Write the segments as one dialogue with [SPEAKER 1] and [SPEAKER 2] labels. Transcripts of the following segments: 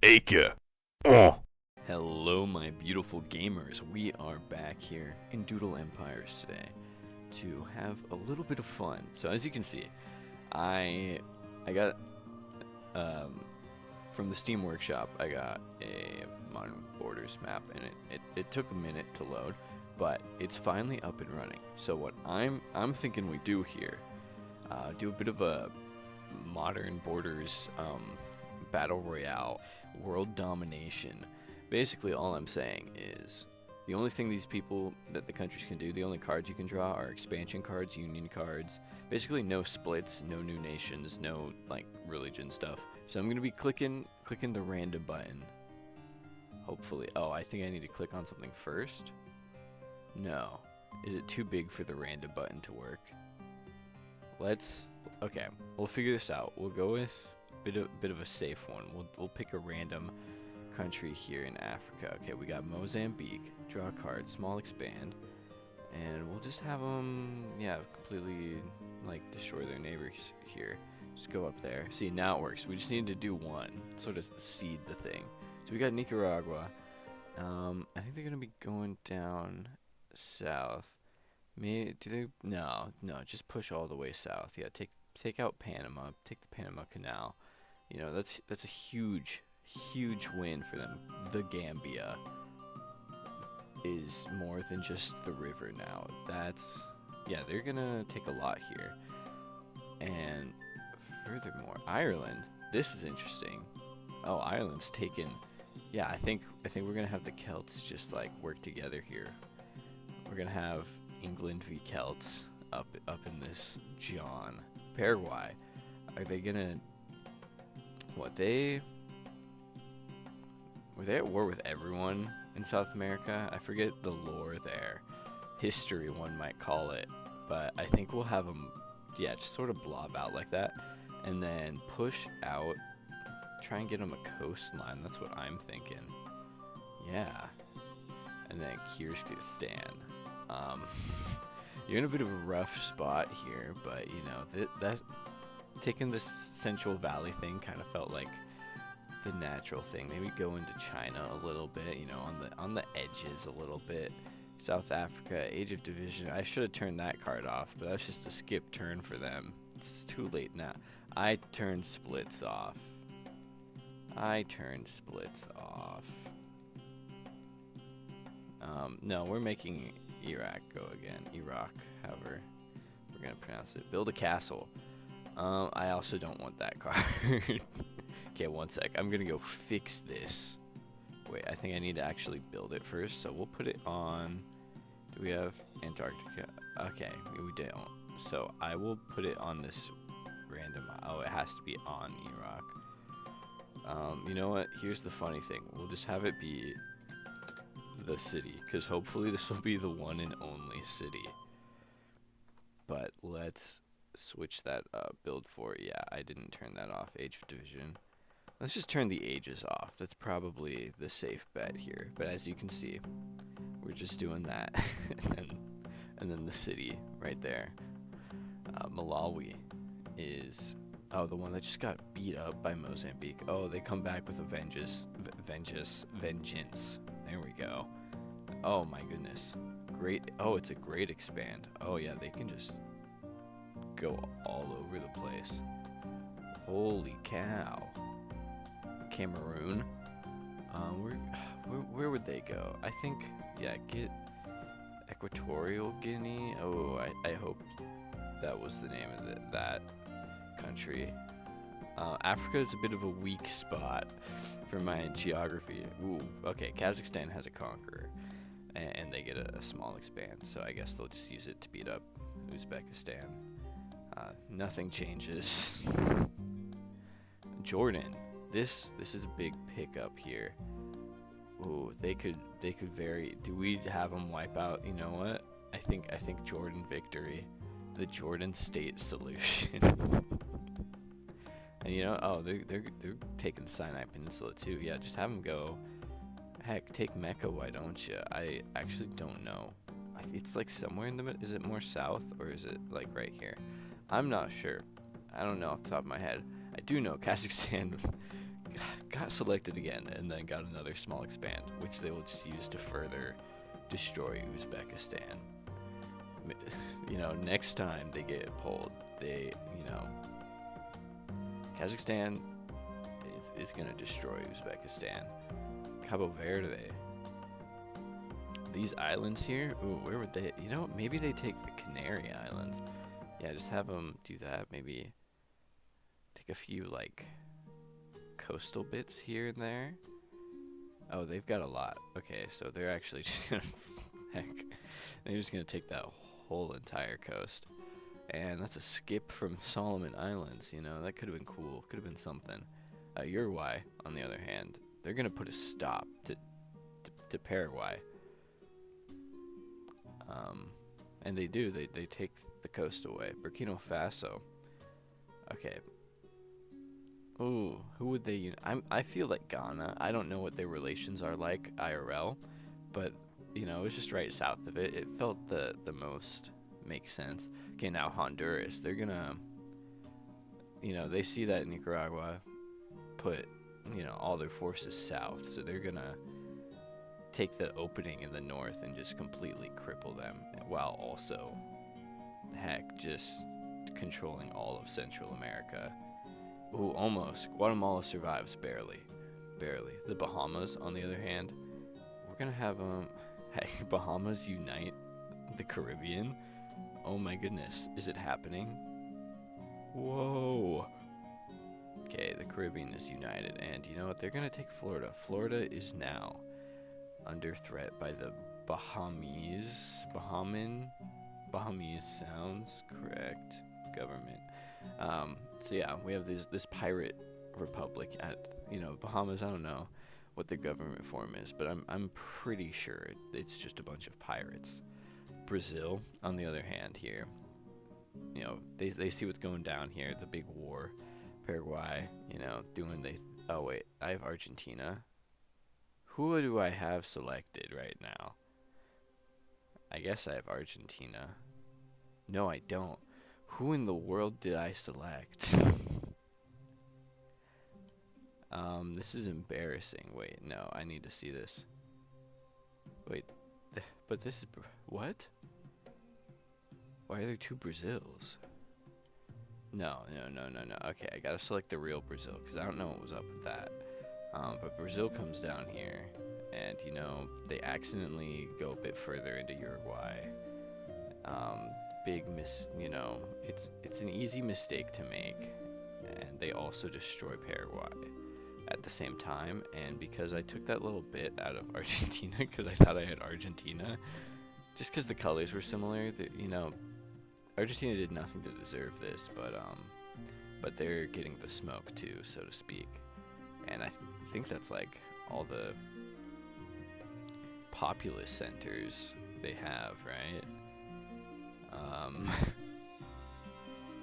[SPEAKER 1] Acre. Oh.
[SPEAKER 2] Hello, my beautiful gamers. We are back here in Doodle Empires today to have a little bit of fun. So as you can see, I got from the Steam Workshop. I got a Modern Borders map, and it took a minute to load, but it's finally up and running. So what I'm thinking we do here, do a bit of a Modern Borders battle royale, world domination. Basically, all I'm saying is the only thing that the countries can do, the only cards you can draw are expansion cards, union cards. Basically, no splits, no new nations, no like religion stuff. So I'm gonna be clicking the random button. Hopefully, oh, I think I need to click on something first. No, is it too big for the random button to work? Okay, we'll figure this out. We'll go with a bit of a safe one. We'll pick a random country here in Africa. Okay, we got Mozambique. Draw a card, small expand, and we'll just have them, completely like destroy their neighbors here. Just go up there. See, now it works. We just need to do one, sort of seed the thing. So we got Nicaragua. I think they're gonna be going down south. Maybe do they? No, just push all the way south. Yeah, take out Panama. Take the Panama Canal. You know, that's a huge win for them. The Gambia is more than just the river now. They're gonna take a lot here. And furthermore, Ireland. This is interesting. Oh, Ireland's taken. Yeah, I think we're gonna have the Celts just like work together here. We're gonna have England v Celts up in this John. Paraguay. Are they gonna? Were they at war with everyone in South America? I forget the lore there. History, one might call it. But I think we'll have them, just sort of blob out like that. And then push out. Try and get them a coastline. That's what I'm thinking. Yeah. And then Kyrgyzstan. You're in a bit of a rough spot here. But, you know, that taking this Central Valley thing kind of felt like the natural thing. Maybe go into China a little bit, you know, on the edges a little bit. South Africa, Age of Division. I should have turned that card off, but that's just a skip turn for them. It's too late now. I turned splits off. No, we're making Iraq go again. Iraq, however we're gonna pronounce it. Build a castle. I also don't want that card. Okay, one sec. I'm gonna go fix this. Wait, I think I need to actually build it first. So we'll put it on. Do we have Antarctica? Okay, we don't. So I will put it on this random. Oh, it has to be on Iraq. You know what? Here's the funny thing. We'll just have it be the city, because hopefully this will be the one and only city. But let's switch that build for. Yeah, I didn't turn that off. Age of Division. Let's just turn the ages off. That's probably the safe bet here. But as you can see, we're just doing that. and then the city right there. Malawi is the one that just got beat up by Mozambique. Oh, they come back with a vengeance. There we go. Oh my goodness. Great. Oh, it's a great expand. Oh yeah, they can just go all over the place. Holy cow. Cameroon. Where would they go? I think, get Equatorial Guinea. Oh, I hope that was the name of that country. Africa is a bit of a weak spot for my geography. Ooh, okay, Kazakhstan has a conqueror, and they get a small expand, so I guess they'll just use it to beat up Uzbekistan. Nothing changes. Jordan. This is a big pickup here. Ooh, they could vary. Do we have them wipe out? You know what? I think Jordan victory, the Jordan state solution. And you know, they're taking Sinai Peninsula too. Yeah, just have them go. Heck, take Mecca. Why don't you? I actually don't know. It's like somewhere in the middle. Is it more south or is it like right here? I'm not sure. I don't know off the top of my head. I do know Kazakhstan got selected again, and then got another small expand, which they will just use to further destroy Uzbekistan. You know, next time they get pulled, they, you know, Kazakhstan is gonna destroy Uzbekistan. Cabo Verde. These islands here, ooh, where would they, you know, maybe they take the Canary Islands. Yeah, just have them do that. Maybe take a few, like, coastal bits here and there. Oh, they've got a lot. Okay, so they're actually just gonna, heck, they're just gonna take that whole entire coast. And that's a skip from Solomon Islands, you know, that could have been cool, could have been something. Uruguay, on the other hand, they're gonna put a stop to Paraguay. And they do, they take the coast away. Burkina Faso. Okay. Ooh, who would they I feel like Ghana. I don't know what their relations are like IRL, but you know, it was just right south of it. It felt the most makes sense. Okay, now Honduras. They're gonna, you know, they see that Nicaragua put, you know, all their forces south, so they're gonna take the opening in the north and just completely cripple them, while also, heck, just controlling all of Central America. Ooh, almost. Guatemala survives, barely. Barely. The Bahamas, on the other hand, we're gonna have, heck, Bahamas unite the Caribbean? Oh my goodness, is it happening? Whoa. Okay, the Caribbean is united, and you know what? They're gonna take Florida. Florida is now under threat by the Bahamas sounds correct government. So yeah, we have this pirate republic at, you know, Bahamas. I don't know what the government form is, but I'm pretty sure it's just a bunch of pirates. Brazil, on the other hand, here, you know, they see what's going down here, the big war. Paraguay, you know, oh wait, I have Argentina. Who do I have selected right now? I guess I have Argentina. No, I don't. Who in the world did I select? This is embarrassing. Wait, no, I need to see this. Wait, but this is, what? Why are there two Brazils? No. Okay, I gotta select the real Brazil, because I don't know what was up with that. But Brazil comes down here, and, you know, they accidentally go a bit further into Uruguay. You know, it's an easy mistake to make, and they also destroy Paraguay at the same time. And because I took that little bit out of Argentina, because I thought I had Argentina, just because the colors were similar, you know, Argentina did nothing to deserve this, but they're getting the smoke too, so to speak. And I think that's like all the populous centers they have, right?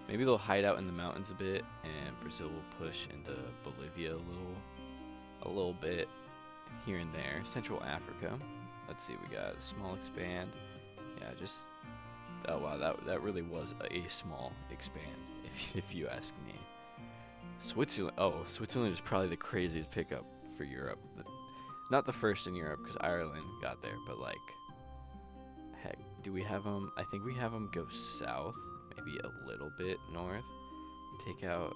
[SPEAKER 2] Maybe they'll hide out in the mountains a bit, and Brazil will push into Bolivia a little bit here and there. Central Africa. Let's see, we got a small expand. Yeah, just, oh wow, that really was a small expand, if you ask me. Switzerland. Oh, Switzerland is probably the craziest pickup for Europe. Not the first in Europe, because Ireland got there, but like, heck, do we have them? I think we have them go south, maybe a little bit north. Take out,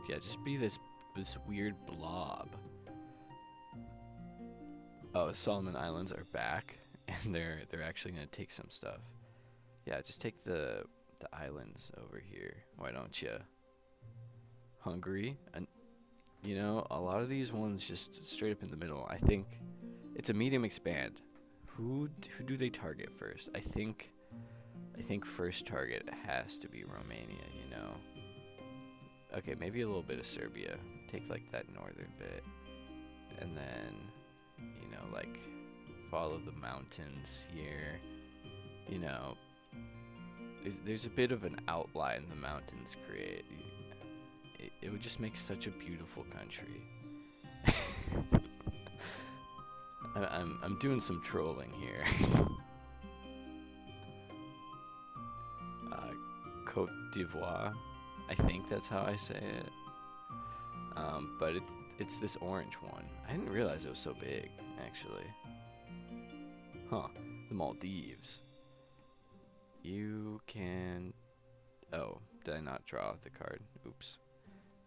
[SPEAKER 2] yeah, just be this weird blob. Oh, Solomon Islands are back, and they're actually gonna take some stuff. Yeah, just take the islands over here. Why don't you? Hungary, and you know, a lot of these ones just straight up in the middle. I think it's a medium expand. Who do they target first? I think first target has to be Romania, you know. Okay, maybe a little bit of Serbia. Take like that northern bit, and then, you know, like follow the mountains here. You know, there's a bit of an outline the mountains create. It would just make such a beautiful country. I'm doing some trolling here. Côte d'Ivoire, I think that's how I say it. But it's this orange one. I didn't realize it was so big, actually. Huh. The Maldives. You can... Oh, did I not draw the card? Oops.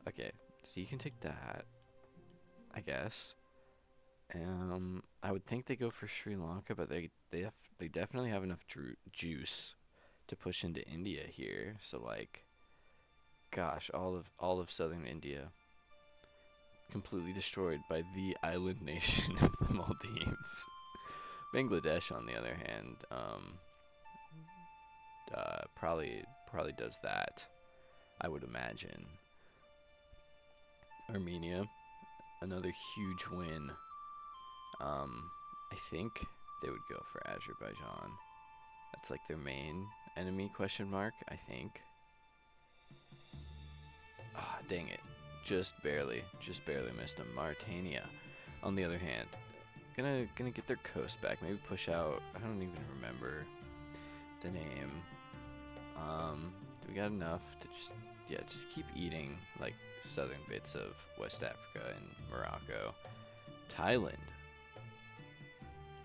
[SPEAKER 2] Okay, so you can take that, I guess. I would think they go for Sri Lanka, but they definitely have enough juice to push into India here. So like, gosh, all of southern India completely destroyed by the island nation of the Maldives. Bangladesh, on the other hand, probably does that, I would imagine. Armenia, another huge win. I think they would go for Azerbaijan. That's like their main enemy, question mark, I think. Ah, dang it. Just barely missed them. Mauritania, on the other hand, gonna get their coast back. Maybe push out, I don't even remember the name. Do we got enough to just keep eating like southern bits of West Africa and Morocco. Thailand.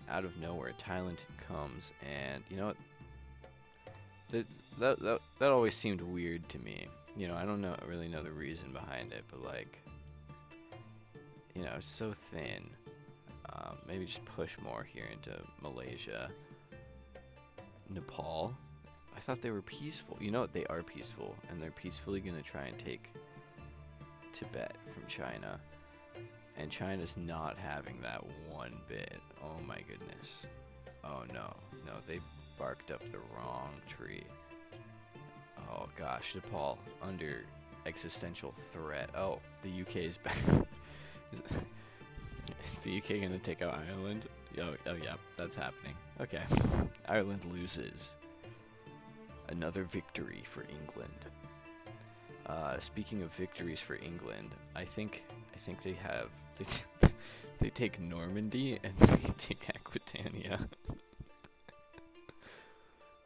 [SPEAKER 2] Out of nowhere, Thailand comes, and you know what? That always seemed weird to me. You know, I don't really know the reason behind it, but like, you know, it's so thin. Maybe just push more here into Malaysia. Nepal. I thought they were peaceful. You know what? They are peaceful, and they're peacefully gonna try and take Tibet from China. And China's not having that one bit. Oh my goodness. Oh no. No, they barked up the wrong tree. Oh gosh, Nepal under existential threat. Oh, the UK is back. Is the UK gonna take out Ireland? Oh yeah, that's happening. Okay. Ireland loses. Another victory for England. Speaking of victories for England, I think they have they take Normandy and they take Aquitania.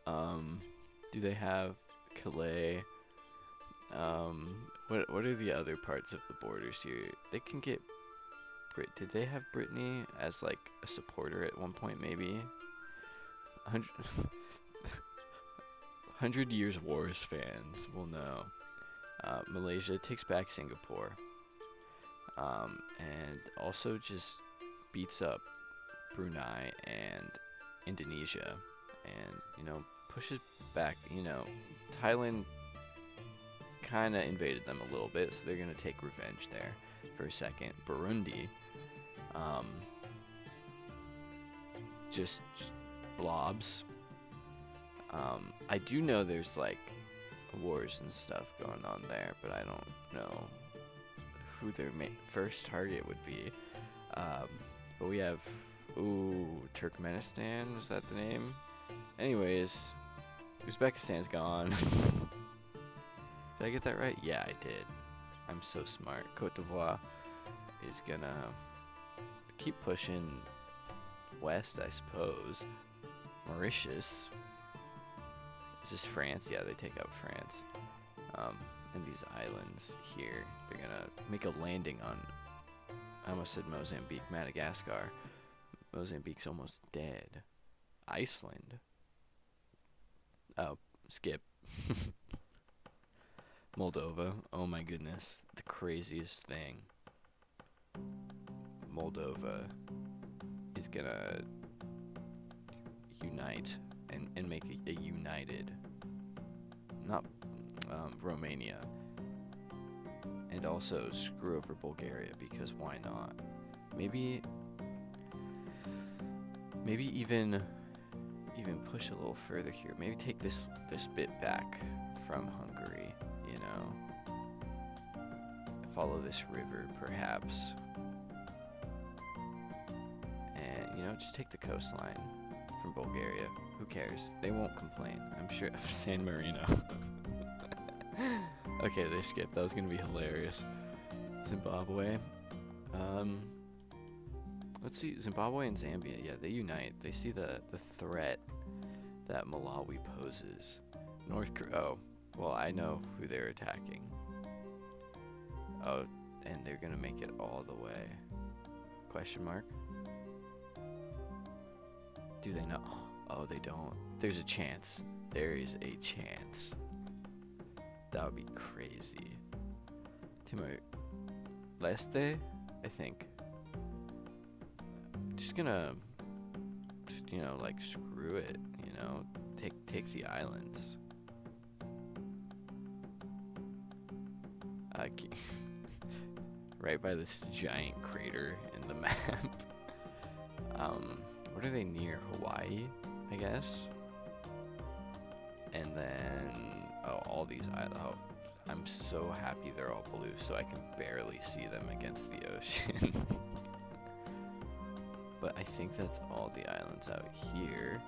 [SPEAKER 2] Do they have Calais? What are the other parts of the borders here? They can get Did they have Brittany as like a supporter at one point? Maybe. 100 Years Wars fans will know. Malaysia takes back Singapore. And also just beats up Brunei and Indonesia. And, you know, pushes back, you know, Thailand kind of invaded them a little bit, so they're going to take revenge there for a second. Burundi, just blobs. I do know there's like wars and stuff going on there, but I don't know who their first target would be. But we have, Turkmenistan, is that the name? Anyways, Uzbekistan's gone. Did I get that right? Yeah, I did. I'm so smart. Cote d'Ivoire is gonna keep pushing west, I suppose. Mauritius. Is this France? Yeah, they take out France. And these islands here, they're gonna make a landing on, I almost said Mozambique, Madagascar. Mozambique's almost dead. Iceland. Oh, skip. Moldova. Oh my goodness. The craziest thing. Moldova is gonna unite and make a united, not Romania, and also screw over Bulgaria, because why not? Maybe even push a little further here. Maybe take this bit back from Hungary, you know. Follow this river, perhaps. And, you know, just take the coastline from Bulgaria. Who cares? They won't complain. I'm sure. San Marino. Okay, they skipped. That was gonna be hilarious. Zimbabwe. Let's see. Zimbabwe and Zambia. Yeah, they unite. They see the threat that Malawi poses. North Korea. Oh, well, I know who they're attacking. Oh, and they're gonna make it all the way. Question mark? Do they know? Oh, they don't. There's a chance. There is a chance. That would be crazy. Timor Leste, I think. Just gonna, you know, like screw it. You know, take the islands. Right by this giant crater in the map. What are they near? Hawaii, I guess. And then, oh, all these islands. Oh, I'm so happy they're all blue, so I can barely see them against the ocean. But I think that's all the islands out here.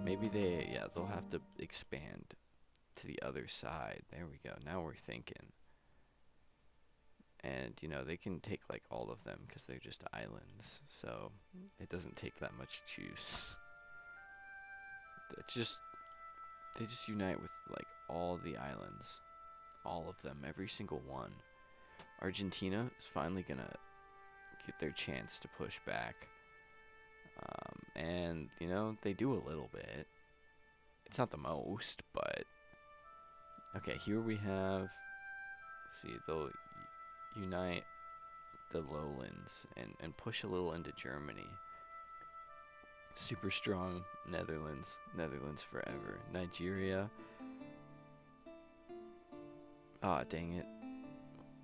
[SPEAKER 2] Maybe they'll have to expand to the other side. There we go. Now we're thinking. And, you know, they can take, like, all of them because they're just islands. So it doesn't take that much juice. They just unite with, like, all the islands. All of them. Every single one. Argentina is finally going to get their chance to push back. And, you know, they do a little bit. It's not the most, but... Okay, here we have... Let's see, they'll unite the lowlands and push a little into Germany. Super strong Netherlands. Netherlands forever. Nigeria. Ah, dang it.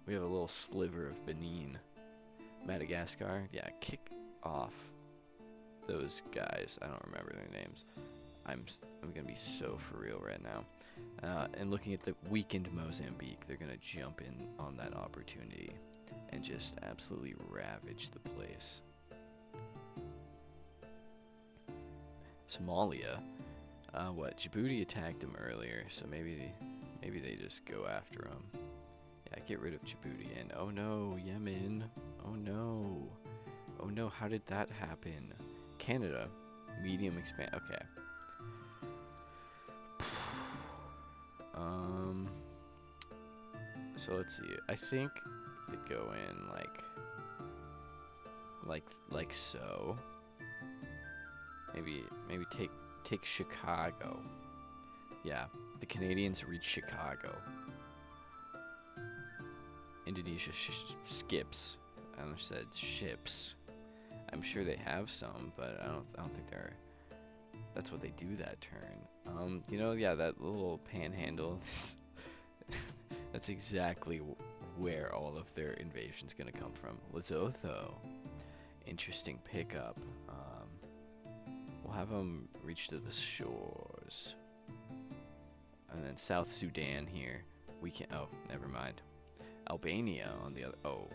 [SPEAKER 2] We have a little sliver of Benin. Madagascar. Yeah, kick off those guys. I don't remember their names. I'm gonna be so for real right now. And looking at the weakened Mozambique, they're gonna jump in on that opportunity and just absolutely ravage the place. Somalia. What? Djibouti attacked them earlier, so maybe they just go after them. Yeah, get rid of Djibouti. And oh no, Yemen. Oh no. Oh no, how did that happen? Canada. Medium expand. Okay. So let's see. I think it'd go in like so. Maybe take Chicago. Yeah, the Canadians reach Chicago. Indonesia skips. I almost said ships. I'm sure they have some, but I don't think they're. That's what they do that turn. You know, yeah, that little panhandle. That's exactly where all of their invasion's gonna come from. Lesotho. Interesting pickup. We'll have them reach to the shores. And then South Sudan here. We can. Oh, never mind. Albania on the other. Oh.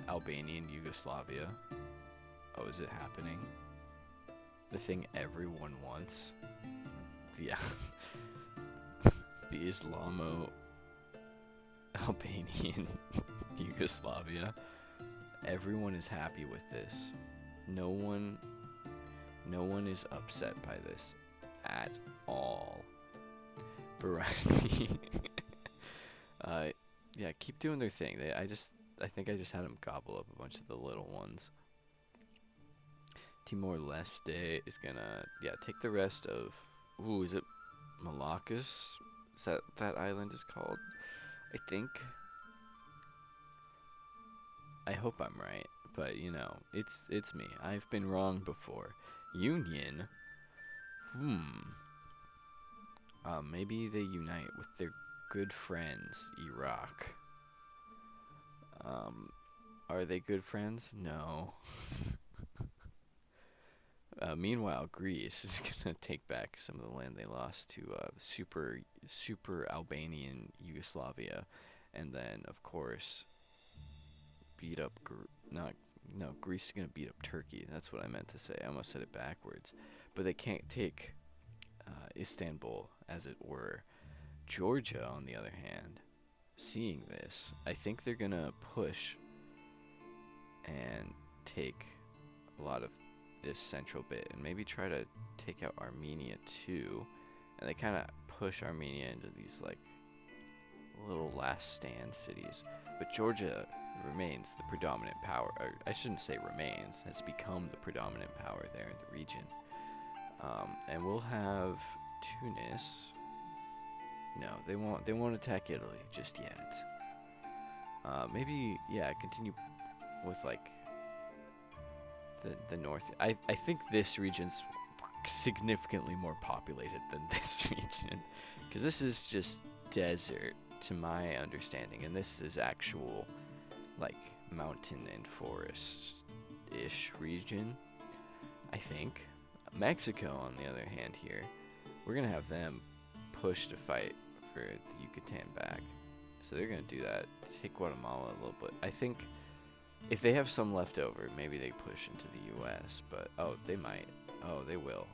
[SPEAKER 2] Albania and Yugoslavia. Oh, is it happening? The thing everyone wants. The Islamo Albanian Yugoslavia. Everyone is happy with this. No one is upset by this at all. Burundi. Yeah, keep doing their thing. I think I just had them gobble up a bunch of the little ones. Timor-Leste is gonna, take the rest of, is it Malaccas? Is that island is called? I think. I hope I'm right, but you know, it's me. I've been wrong before. Union? Maybe they unite with their good friends, Iraq. Are they good friends? No. Meanwhile, Greece is gonna take back some of the land they lost to super Albanian Yugoslavia, and then of course beat up Greece is gonna beat up Turkey. That's what I meant to say. I almost said it backwards, but they can't take Istanbul, as it were. Georgia, on the other hand, seeing this, I think they're gonna push and take a lot of this central bit and maybe try to take out Armenia too. And they kind of push Armenia into these like little last stand cities. But Georgia remains the predominant power. Or I shouldn't say remains, has become the predominant power there in the region. And we'll have Tunis. No, they won't attack Italy just yet. Maybe, yeah, continue with like the north. I think this region's significantly more populated than this region, because this is just desert to my understanding, and this is actual like mountain and forest-ish region, I think. Mexico, on the other hand, here, we're gonna have them push to fight for the Yucatan back. So they're gonna do that. Take Guatemala a little bit. I think if they have some left over, maybe they push into the U.S. But oh, they might. Oh, they will.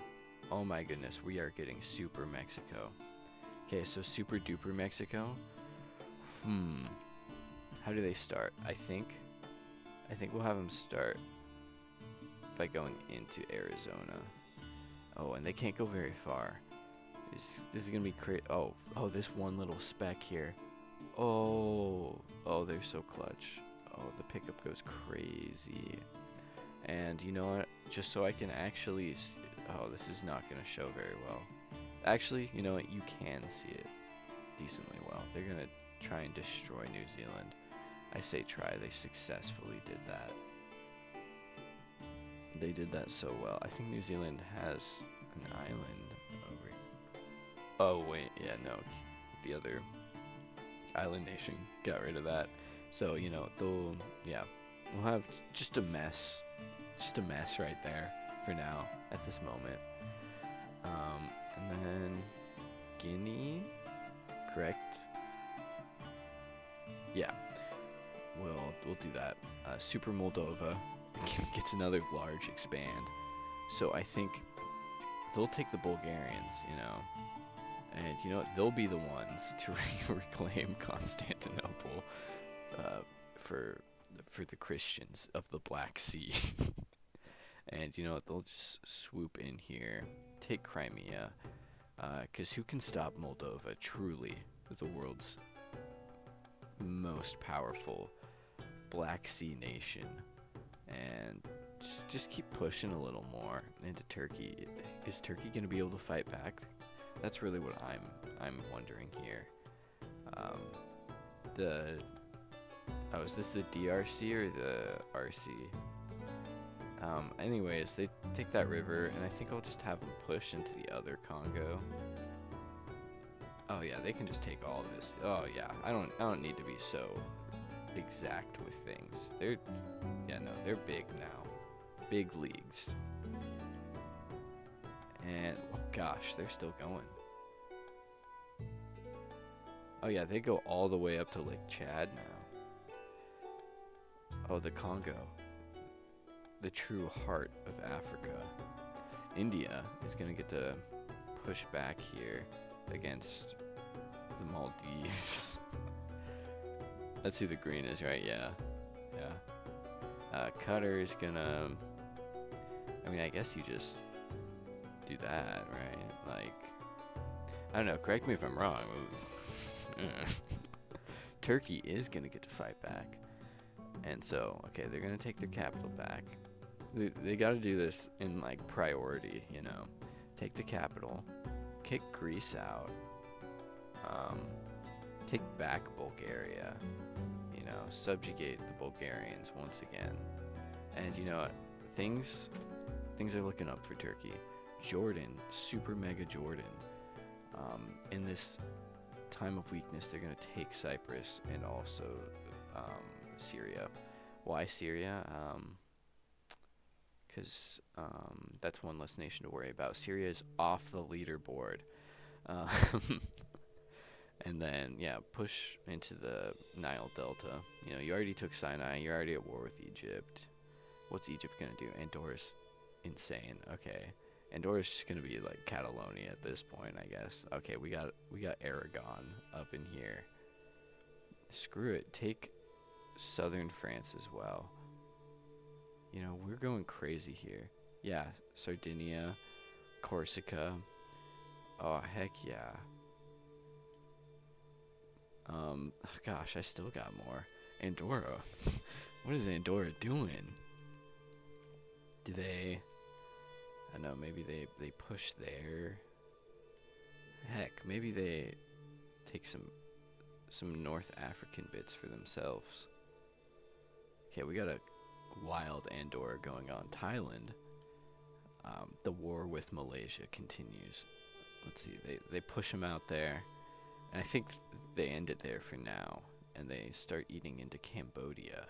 [SPEAKER 2] Oh my goodness, we are getting super Mexico. Okay, so super duper Mexico. How do they start? I think we'll have them start by going into Arizona. Oh, and they can't go very far. This is gonna be crazy. Oh, this one little speck here. Oh, they're so clutch. Oh, the pickup goes crazy. And you know what? Just so I can actually... oh, this is not going to show very well. Actually, you know what? You can see it decently well. They're going to try and destroy New Zealand. I say try. They successfully did that. They did that so well. I think New Zealand has an island over... oh, wait. Yeah, no. The other island nation got rid of that. So, you know, we'll have just a mess right there for now at this moment. And then Guinea, correct? Yeah, we'll do that. Super Moldova gets another large expand. So I think they'll take the Bulgarians, you know. And you know what? They'll be the ones to reclaim Constantinople for the Christians of the Black Sea. And you know what? They'll just swoop in here, take Crimea, because who can stop Moldova? Truly, the world's most powerful Black Sea nation. And just keep pushing a little more into Turkey. Is Turkey going to be able to fight back? That's really what I'm wondering here. Is this the DRC or the RC? Anyways, they take that river, and I think I'll just have them push into the other Congo. Oh yeah, they can just take all of this. Oh yeah, I don't need to be so exact with things. They're big now, big leagues. And oh gosh, they're still going. Oh yeah, they go all the way up to Lake Chad now. Oh, the Congo. The true heart of Africa. India is going to get to push back here against the Maldives. Let's see, the green is right, yeah. Qatar is going to... I mean, I guess you just do that, right? Like, I don't know, correct me if I'm wrong. Turkey is going to get to fight back. And so, okay, they're going to take their capital back. They got to do this in, like, priority, you know. Take the capital, kick Greece out, take back Bulgaria, you know, subjugate the Bulgarians once again. And, you know what, things are looking up for Turkey. Jordan, super mega Jordan. In this time of weakness, they're going to take Cyprus and also Syria. Why Syria? Because that's one less nation to worry about. Syria is off the leaderboard. And then, yeah, push into the Nile Delta. You know, you already took Sinai. You're already at war with Egypt. What's Egypt going to do? Andorra's insane. Okay. Andorra's just going to be like Catalonia at this point, I guess. Okay, we got Aragon up in here. Screw it. Take southern France as well. You know, we're going crazy here. Yeah, Sardinia, Corsica. Oh, heck yeah. Gosh, I still got more. Andorra. What is Andorra doing? Do they... I don't know, maybe they push there. Heck, maybe they take some North African bits for themselves. Okay, we got a wild Andorra going on. Thailand. The war with Malaysia continues. Let's see, they push them out there. And I think they end it there for now. And they start eating into Cambodia.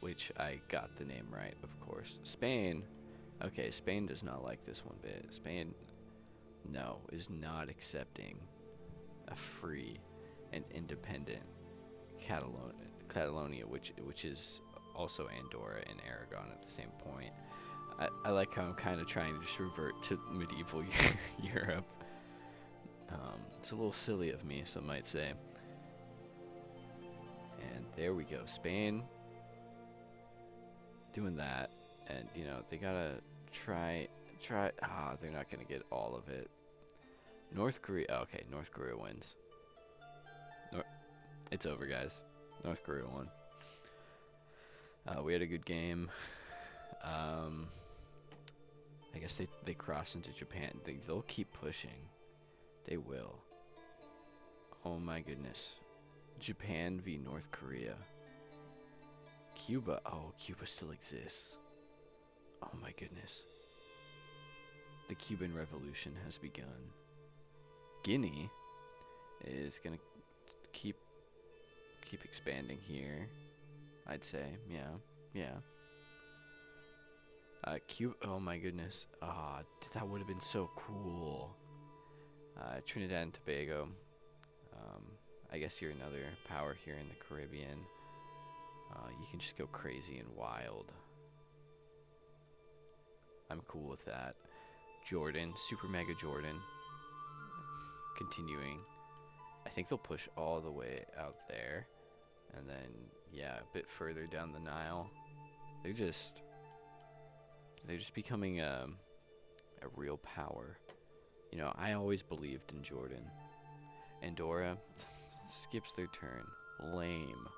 [SPEAKER 2] Which I got the name right, of course. Spain. Okay, Spain does not like this one bit. Spain, no, is not accepting a free and independent Catalonia, which is also Andorra and Aragon at the same point. I like how I'm kind of trying to just revert to medieval Europe. It's a little silly of me, some might say. And there we go, Spain doing that, and you know they gotta try. They're not gonna get all of it. North Korea. Okay, North Korea wins. It's over, guys. North Korea won. We had a good game. I guess they cross into Japan. They'll keep pushing. They will. Oh my goodness. Japan v North Korea. Cuba. Oh, Cuba still exists. Oh my goodness. The Cuban Revolution has begun. Guinea is gonna keep expanding here. I'd say, yeah. Cuba. Oh my goodness. That would have been so cool. Trinidad and Tobago. I guess you're another power here in the Caribbean. You can just go crazy and wild. I'm cool with that. Jordan, Super Mega Jordan. Continuing. I think they'll push all the way out there. And then, yeah, a bit further down the Nile. They're just becoming a real power. You know, I always believed in Jordan. Andorra skips their turn. Lame.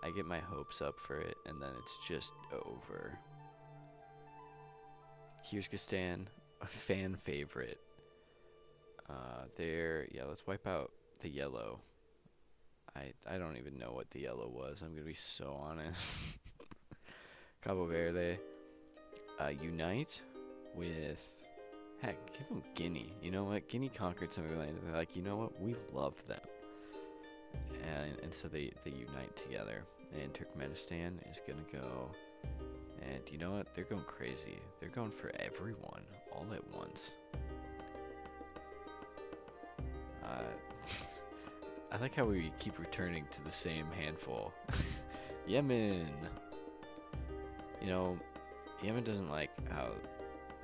[SPEAKER 2] I get my hopes up for it, and then it's just over. Kyrgyzstan, a fan favorite. Let's wipe out the yellow. I don't even know what the yellow was. I'm gonna be so honest. Cabo Verde, unite with, heck, give them Guinea. You know what? Guinea conquered some of their land, and they're like, you know what? We love them. And so they unite together. And Turkmenistan is gonna go, and you know what? They're going crazy. They're going for everyone all at once. I like how we keep returning to the same handful. Yemen. You know, Yemen doesn't like how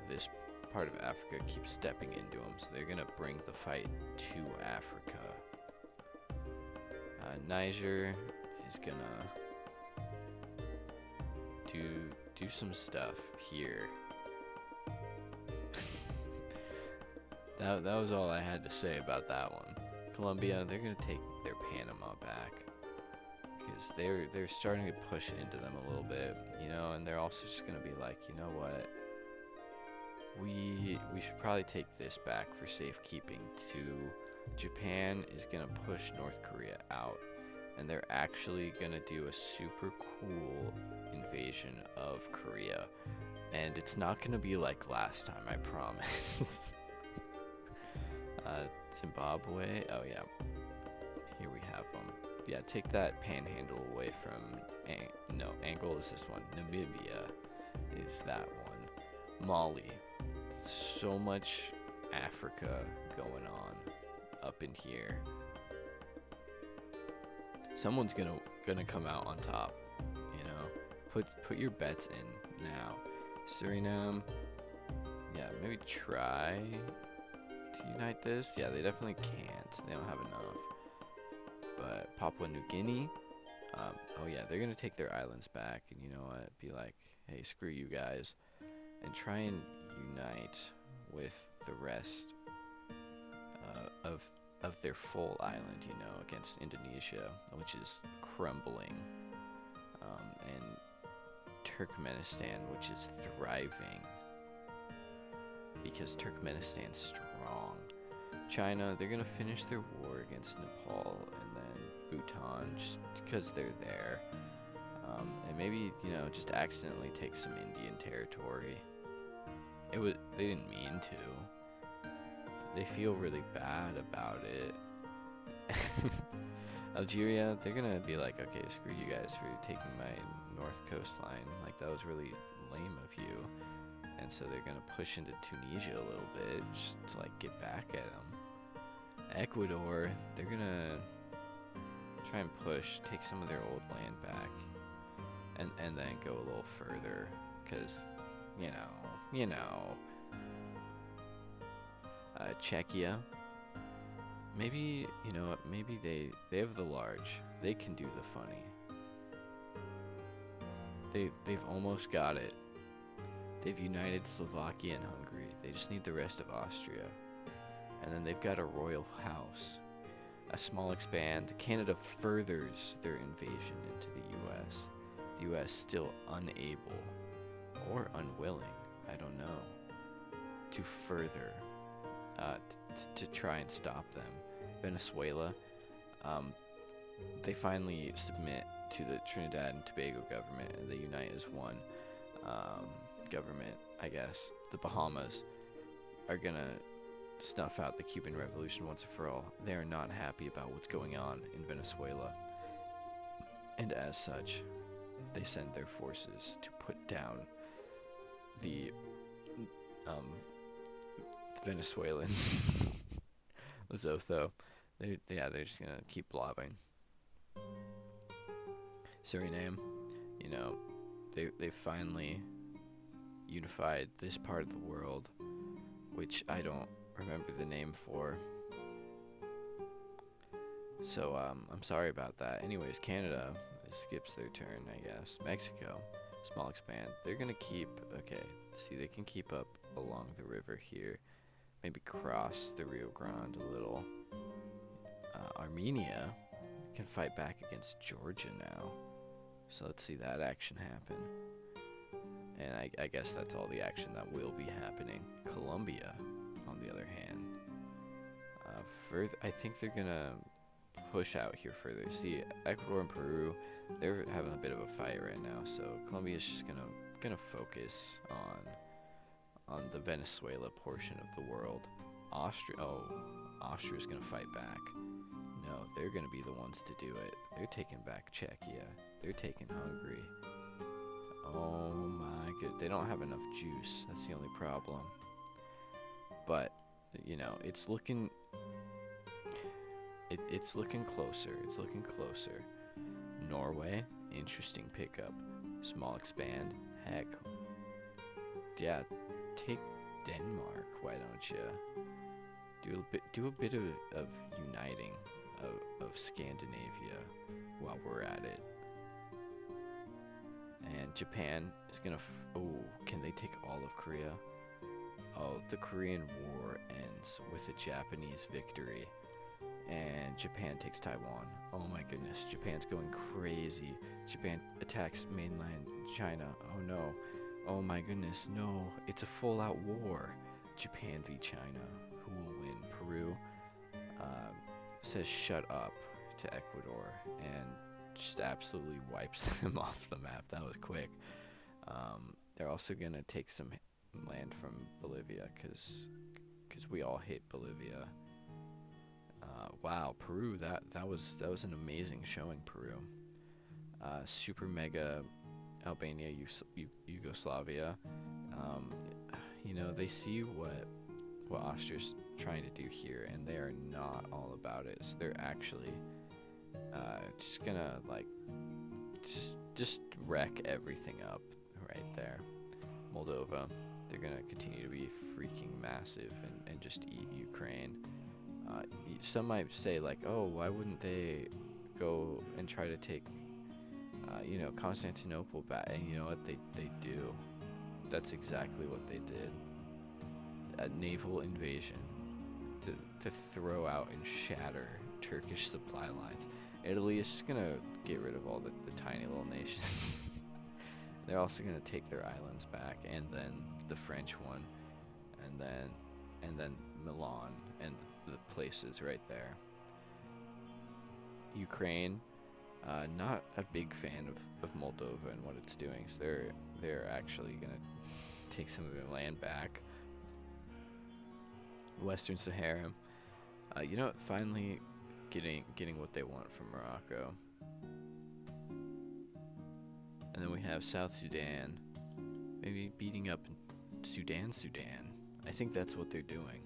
[SPEAKER 2] this part of Africa keeps stepping into them, so they're gonna bring the fight to Africa. Niger is gonna do some stuff here. That was all I had to say about that one. Colombia, they're gonna take their Panama back because they're starting to push into them a little bit, you know, and they're also just gonna be like, you know what, we should probably take this back for safekeeping too. Japan is gonna push North Korea out, and they're actually gonna do a super cool invasion of Korea, and it's not gonna be like last time, I promise. Zimbabwe. Oh yeah, here we have them. Yeah, take that panhandle away from. No, Angola is this one. Namibia is that one. Mali. So much Africa going on up in here. Someone's gonna come out on top. You know, put your bets in now. Suriname. Yeah, maybe try to unite this. Yeah, they definitely can't. They don't have enough. But Papua New Guinea. Oh yeah, they're gonna take their islands back, and you know what? Be like, hey, screw you guys, and try and unite with the rest of of their full island, you know, against Indonesia, which is crumbling, and Turkmenistan, which is thriving because Turkmenistan's strong. China, they're gonna finish their war against Nepal and then Bhutan just because they're there, and maybe, you know, just accidentally take some Indian territory. They didn't mean to. They feel really bad about it. Algeria, they're gonna be like, okay, screw you guys for taking my north coastline. Like, that was really lame of you. And so they're gonna push into Tunisia a little bit just to like get back at them. Ecuador, they're gonna try and push, take some of their old land back, and then go a little further, because, you know. Czechia, maybe, you know what, maybe they have the large, they can do the funny. They've almost got it. They've united Slovakia and Hungary. They just need the rest of Austria. And then they've got a royal house. A small expand. Canada furthers their invasion into the US. The US still unable or unwilling, I don't know, to further to try and stop them. Venezuela, they finally submit to the Trinidad and Tobago government, and they unite as one government, I guess. The Bahamas are gonna snuff out the Cuban Revolution once and for all. They are not happy about what's going on in Venezuela, and as such, they send their forces to put down the Venezuelans. Lesotho, they're just gonna keep blobbing. Suriname, you know, they finally unified this part of the world, which I don't remember the name for. So I'm sorry about that. Anyways, Canada skips their turn, I guess. Mexico, small expand. They're gonna keep, okay, see, they can keep up along the river here. Maybe cross the Rio Grande a little. Armenia can fight back against Georgia now. So let's see that action happen. And I guess that's all the action that will be happening. Colombia, on the other hand, further, I think they're gonna push out here further. See, Ecuador and Peru, they're having a bit of a fight right now. So Colombia's just gonna focus on the Venezuela portion of the world. Austria's gonna fight back. No, they're gonna be the ones to do it. They're taking back Czechia. They're taking Hungary. Oh my god, they don't have enough juice. That's the only problem. But, you know, it's looking closer. It's looking closer. Norway, interesting pickup. Small expand. Heck, yeah, take Denmark. Why don't you do a bit of uniting of Scandinavia while we're at it. And Japan is gonna can they take all of Korea? Oh, the Korean War ends with a Japanese victory, and Japan takes Taiwan. Oh my goodness, Japan's going crazy. Japan attacks mainland China. Oh no. Oh my goodness, no. It's a full-out war. Japan v China. Who will win? Peru says shut up to Ecuador and just absolutely wipes them off the map. That was quick. They're also going to take some land from Bolivia because we all hate Bolivia. Wow, Peru, that was an amazing showing, Peru. Super mega Albania, Yugoslavia. You know, they see what Austria's trying to do here, and they are not all about it. So they're actually just gonna like just wreck everything up right there. Moldova, they're gonna continue to be freaking massive and just eat Ukraine. Some might say like, oh, why wouldn't they go and try to take Constantinople back? And you know what, they do. That's exactly what they did. A naval invasion. to throw out and shatter Turkish supply lines. Italy is just gonna get rid of all the tiny little nations. They're also gonna take their islands back, and then the French one, and then Milan and the places right there. Ukraine, not a big fan of Moldova and what it's doing. So they're actually gonna take some of their land back. Western Sahara, finally getting what they want from Morocco. And then we have South Sudan, maybe beating up Sudan. I think that's what they're doing.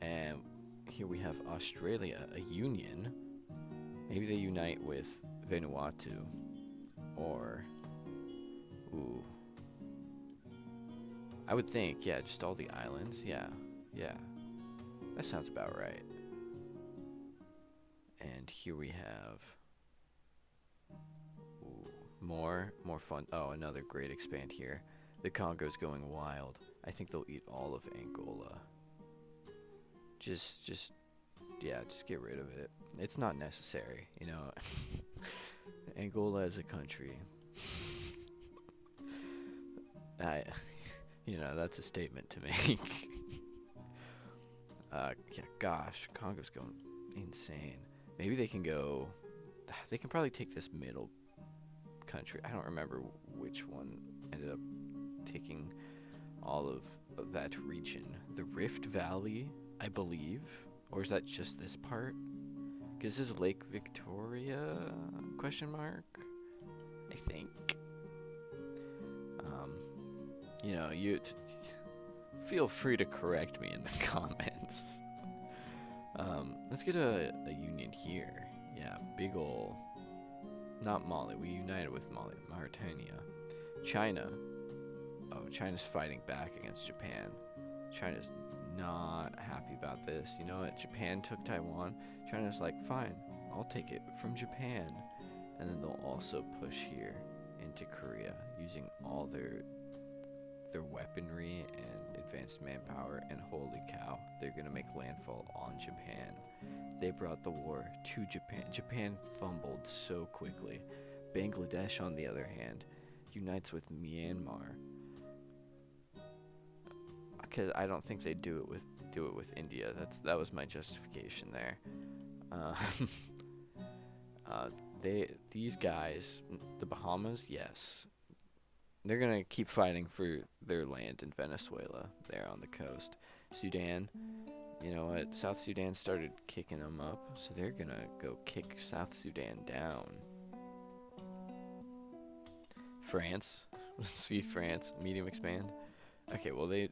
[SPEAKER 2] And here we have Australia, a union. Maybe they unite with Vanuatu, or I would think, yeah, just all the islands. Yeah, that sounds about right. And here we have more fun. Oh, another great expand here. The Congo's going wild. I think they'll eat all of Angola. Just get rid of it. It's not necessary, Angola as a country. That's a statement to make. Gosh, Congo's going insane. Maybe they can probably take this middle country. I don't remember which one ended up taking all of that region. The Rift Valley, I believe, or is that just this part? Because this is Lake Victoria, ? I think. You feel free to correct me in the comments. Let's get a union here. Yeah, big ol'. Not Mali. We united with Mali. Mauritania. China. Oh, China's fighting back against Japan. China's not happy about this. You know what? Japan took Taiwan. China's like, fine, I'll take it from Japan. And then they'll also push here into Korea using all their weaponry and advanced manpower, and holy cow, they're gonna make landfall on Japan. They brought the war to Japan. Japan fumbled so quickly. Bangladesh, on the other hand, unites with Myanmar. Because I don't think they do it with India. That was my justification there. These guys, the Bahamas, yes, they're gonna keep fighting for their land in Venezuela there on the coast. Sudan, you know what? South Sudan started kicking them up, so they're gonna go kick South Sudan down. France, let's see France, medium expand. Okay, well they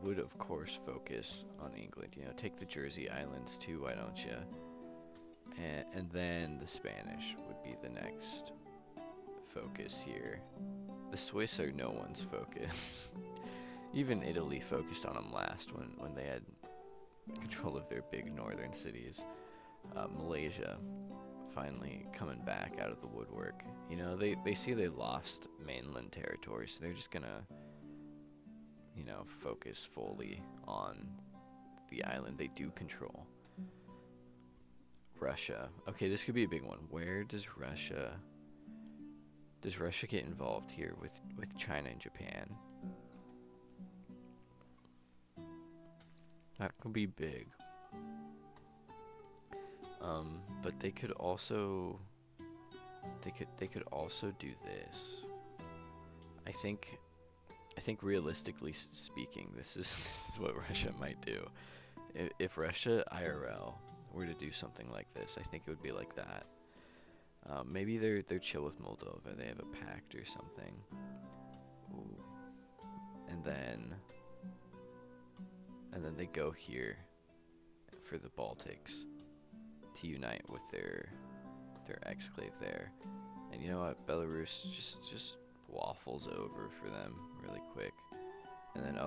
[SPEAKER 2] would of course focus on England. Take the Jersey Islands too. Why don't you? And then the Spanish would be the next focus here. The Swiss are no one's focus. Even Italy focused on them last when they had control of their big northern cities. Malaysia finally coming back out of the woodwork. They see they lost mainland territory, so they're just gonna focus fully on the island they do control. Russia. Okay, this could be a big one. Where does Russia get involved here with China and Japan? That could be big. But they could also do this. I think realistically speaking, this is what Russia might do. If Russia IRL were to do something like this, I think it would be like that. Maybe they're chill with Moldova. They have a pact or something. Ooh. And then they go here for the Baltics to unite with their exclave there. And you know what? Belarus just waffles over for them really quick. And then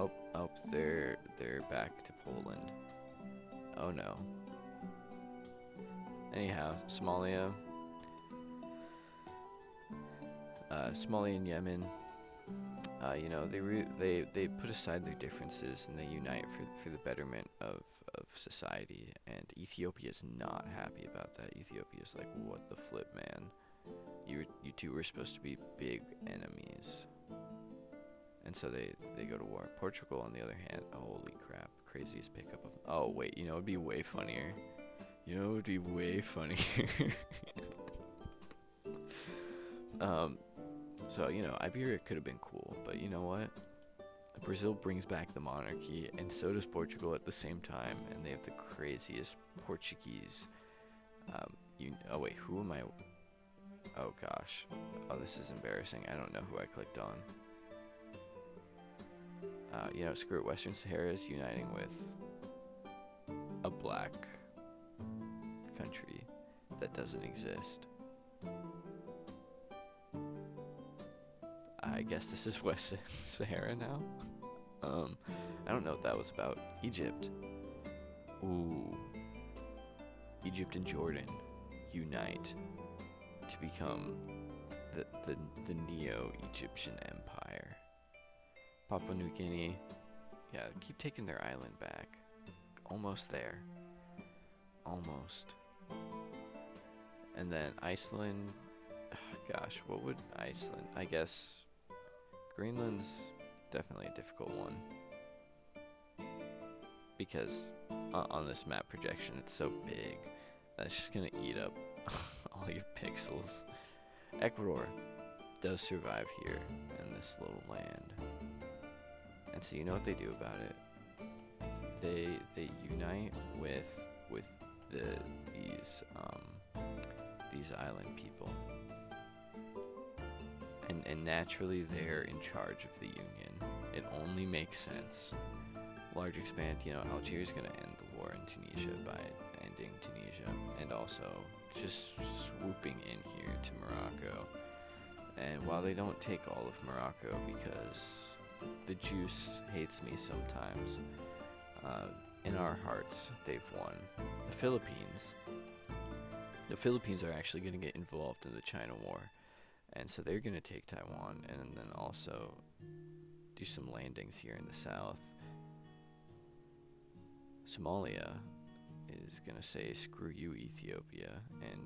[SPEAKER 2] they're back to Poland. Oh no. Anyhow, Somalia and Yemen. You know, they put aside their differences and they unite for the betterment of society. And Ethiopia is not happy about that. Ethiopia is like, what the flip, man? You two were supposed to be big enemies. And so they go to war. Portugal, on the other hand, holy crap, craziest pickup of. Oh wait, you know, it'd be way funnier. You know, it'd be way funnier. So, you know, Iberia could have been cool, but you know what? Brazil brings back the monarchy, and so does Portugal at the same time, and they have the craziest Portuguese. Oh wait, who am I? Oh gosh, oh this is embarrassing. I don't know who I clicked on. You know, screw it. Western Sahara is uniting with a black country that doesn't exist. I guess this is West Sahara now. I don't know what that was about. Egypt. Ooh. Egypt and Jordan unite to become the Neo-Egyptian Empire. Papua New Guinea. Yeah, keep taking their island back. Almost there. Almost. And then Iceland. Gosh, what would Iceland? I guess Greenland's definitely a difficult one. Because on this map projection, it's so big that it's just going to eat up all your pixels. Ecuador does survive here in this little land. And so you know what they do about it? They unite with these island people. And naturally they're in charge of the union. It only makes sense. Large expand, you know, Algeria's going to end the war in Tunisia by ending Tunisia, and also just swooping in here to Morocco. And while they don't take all of Morocco because the juice hates me sometimes, in our hearts they've won. The Philippines are actually going to get involved in the China War, and so they're going to take Taiwan and then also do some landings here in the south. Somalia is going to say, screw you, Ethiopia, and,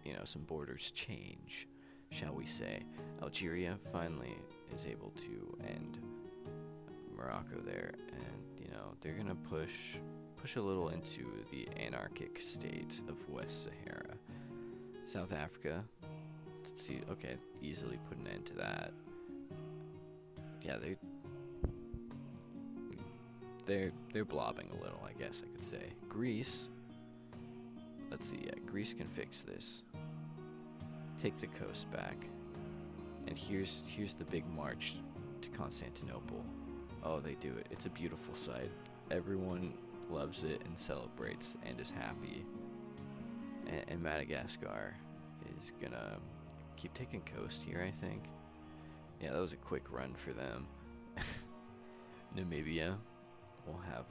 [SPEAKER 2] you know, some borders change, shall we say. Algeria finally is able to end Morocco there, and, you know, they're going to push a little into the anarchic state of West Sahara. South Africa, let's see, okay, easily put an end to that. Yeah, they're blobbing a little, I guess I could say. Greece, let's see, yeah, Greece can fix this. Take the coast back. And here's the big march to Constantinople. Oh, they do it. It's a beautiful sight. Everyone loves it and celebrates and is happy. And Madagascar is gonna keep taking coast here, I think. Yeah, that was a quick run for them. Namibia. We'll have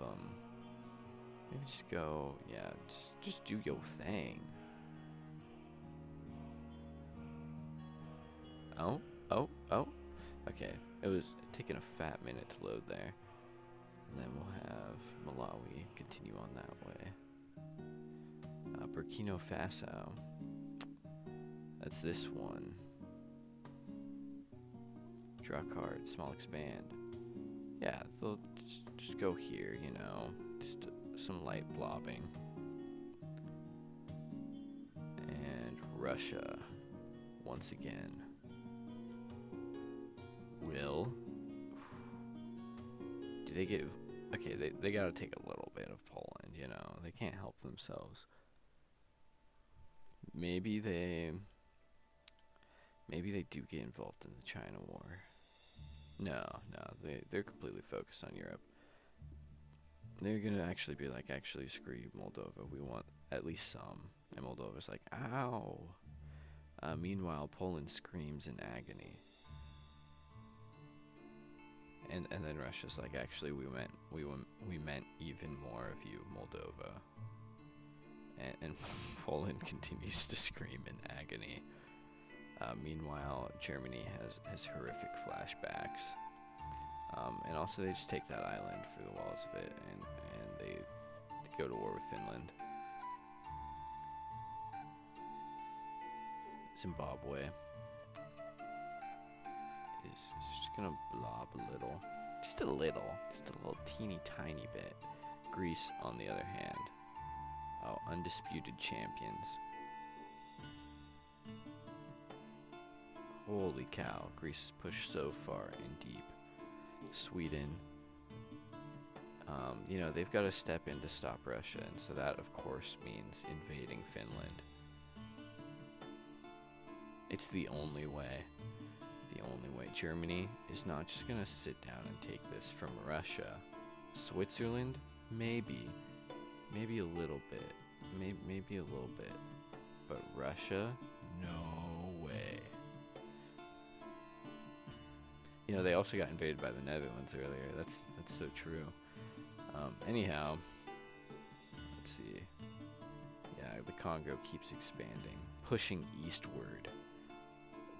[SPEAKER 2] maybe just go, yeah, just do your thing. Oh. Okay, it was taking a fat minute to load there. And then we'll have Malawi continue on that way. Burkina Faso. That's this one. Draw card, small expand. Yeah, they'll just go here, you know, just some light blobbing. And Russia, once again, will. Do they get? Okay, they gotta take a little bit of Poland, you know, they can't help themselves. Maybe they do get involved in the China War. No, they're completely focused on Europe. They're gonna actually be like, actually, screw you, Moldova. We want at least some. And Moldova's like, ow. Meanwhile, Poland screams in agony. And then Russia's like, actually, we meant even more of you, Moldova. And Poland continues to scream in agony. Meanwhile, Germany has horrific flashbacks. And also they just take that island for the walls of it, and they go to war with Finland. Zimbabwe is just gonna blob a little. Just a little teeny tiny bit. Greece, on the other hand, undisputed champions. Holy cow, Greece is pushed so far and deep. Sweden, they've got to step in to stop Russia, and so that, of course, means invading Finland. It's the only way. The only way. Germany is not just going to sit down and take this from Russia. Switzerland, maybe a little bit. Maybe a little bit. But Russia, no way. They also got invaded by the Netherlands earlier. That's so true. Anyhow, let's see. Yeah, the Congo keeps expanding, pushing eastward.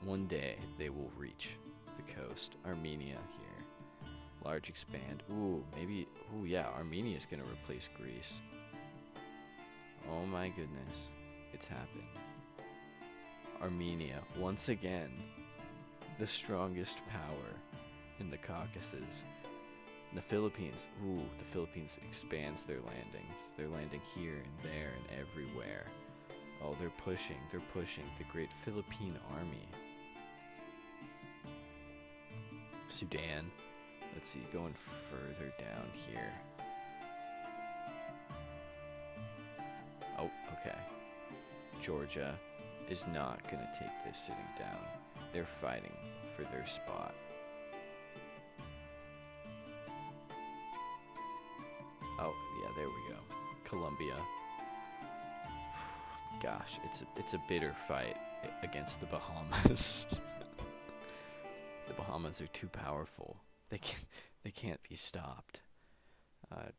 [SPEAKER 2] One day they will reach the coast. Armenia here. Large expand. Armenia is gonna replace Greece. Oh my goodness, it's happened. Armenia, once again, the strongest power in the Caucasus. The Philippines, the Philippines expands their landings. They're landing here and there and everywhere. Oh, they're pushing the great Philippine army. Sudan, let's see, going further down here. Oh, okay. Georgia is not gonna take this sitting down. They're fighting for their spot. Oh, yeah, there we go. Colombia. Gosh, it's a bitter fight against the Bahamas. The Bahamas are too powerful. They can't be stopped.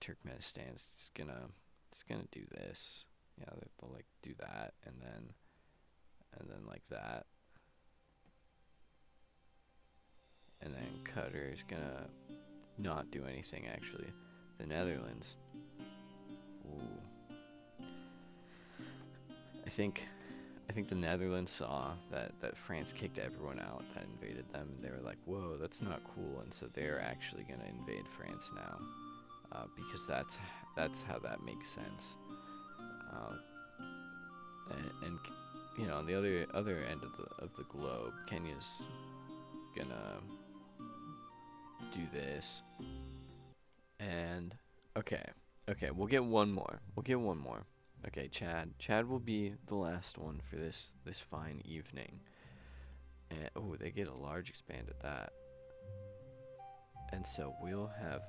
[SPEAKER 2] Turkmenistan's just gonna do this. Yeah, they'll like do that and then like that. And then Qatar is gonna not do anything actually. The Netherlands. Ooh. I think the Netherlands saw that France kicked everyone out that invaded them, and they were like, whoa, that's not cool, and so they're actually gonna invade France now. Because that's how that makes sense. And on the other end of the globe, Kenya's gonna do this. And okay, we'll get one more. Okay, Chad will be the last one for this fine evening. And they get a large expand at that. And so we'll have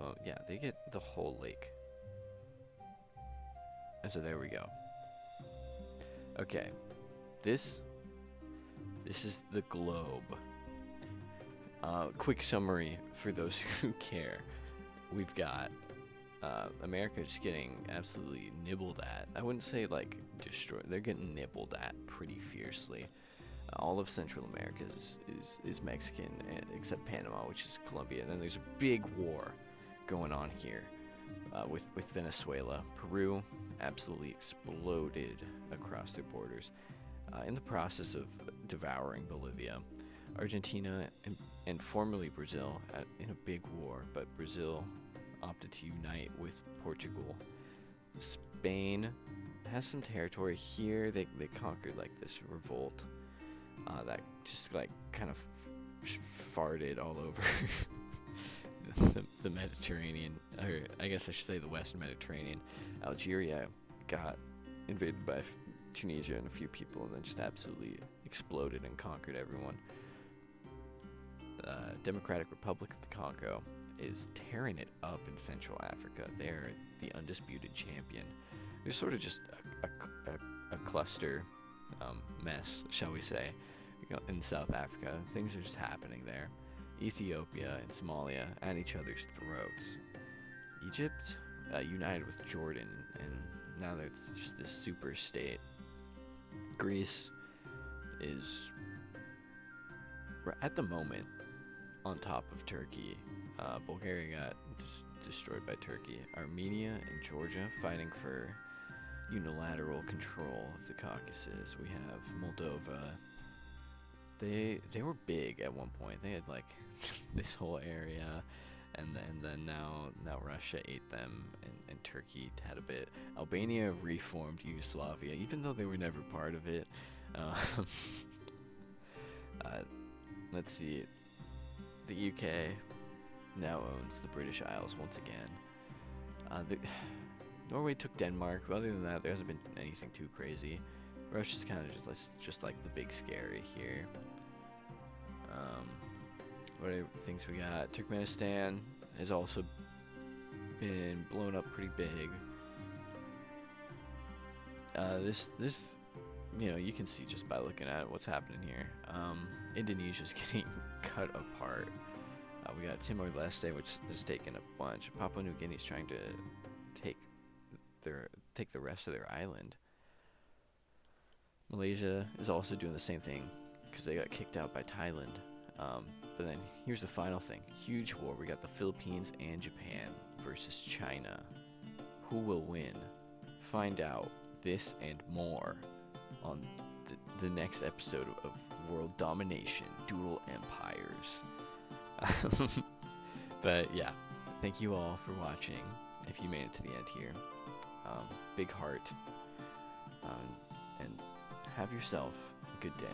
[SPEAKER 2] they get the whole lake. And so there we go. Okay. This is the globe. Quick summary for those who care. We've got America just getting absolutely nibbled at. I wouldn't say like destroyed. They're getting nibbled at pretty fiercely. All of Central America is Mexican, except Panama, which is Colombia. And then there's a big war going on here with Venezuela. Peru absolutely exploded across their borders in the process of devouring Bolivia. Argentina and formerly Brazil in a big war, but Brazil opted to unite with Portugal. Spain has some territory here. They conquered like this revolt that just like kind of farted all over the Mediterranean, or I guess I should say the Western Mediterranean. Algeria got invaded by Tunisia and a few people, and then just absolutely exploded and conquered everyone. Democratic Republic of the Congo is tearing it up in Central Africa. They're the undisputed champion. They're sort of just a cluster mess, shall we say, in South Africa. Things are just happening there. Ethiopia and Somalia at each other's throats. Egypt united with Jordan, and now it's just this super state. Greece is we're at the moment on top of Turkey. Bulgaria got destroyed by Turkey. Armenia and Georgia fighting for unilateral control of the Caucasus. We have Moldova. They were big at one point. They had like this whole area, and then now Russia ate them, and Turkey had a bit. Albania reformed Yugoslavia, even though they were never part of it. Let's see. The UK now owns the British Isles once again. Norway took Denmark. But other than that, there hasn't been anything too crazy. Russia's kind of just like the big scary here. What other things we got? Turkmenistan has also been blown up pretty big. This, you can see just by looking at what's happening here. Indonesia's getting cut apart. We got Timor-Leste, which has taken a bunch. Papua New Guinea's trying to take the rest of their island. Malaysia is also doing the same thing because they got kicked out by Thailand. But then here's the final thing. Huge war. We got the Philippines and Japan versus China. Who will win? Find out this and more on the next episode of World Domination, Doodle Empires. But yeah, thank you all for watching. If you made it to the end here, big heart, and have yourself a good day.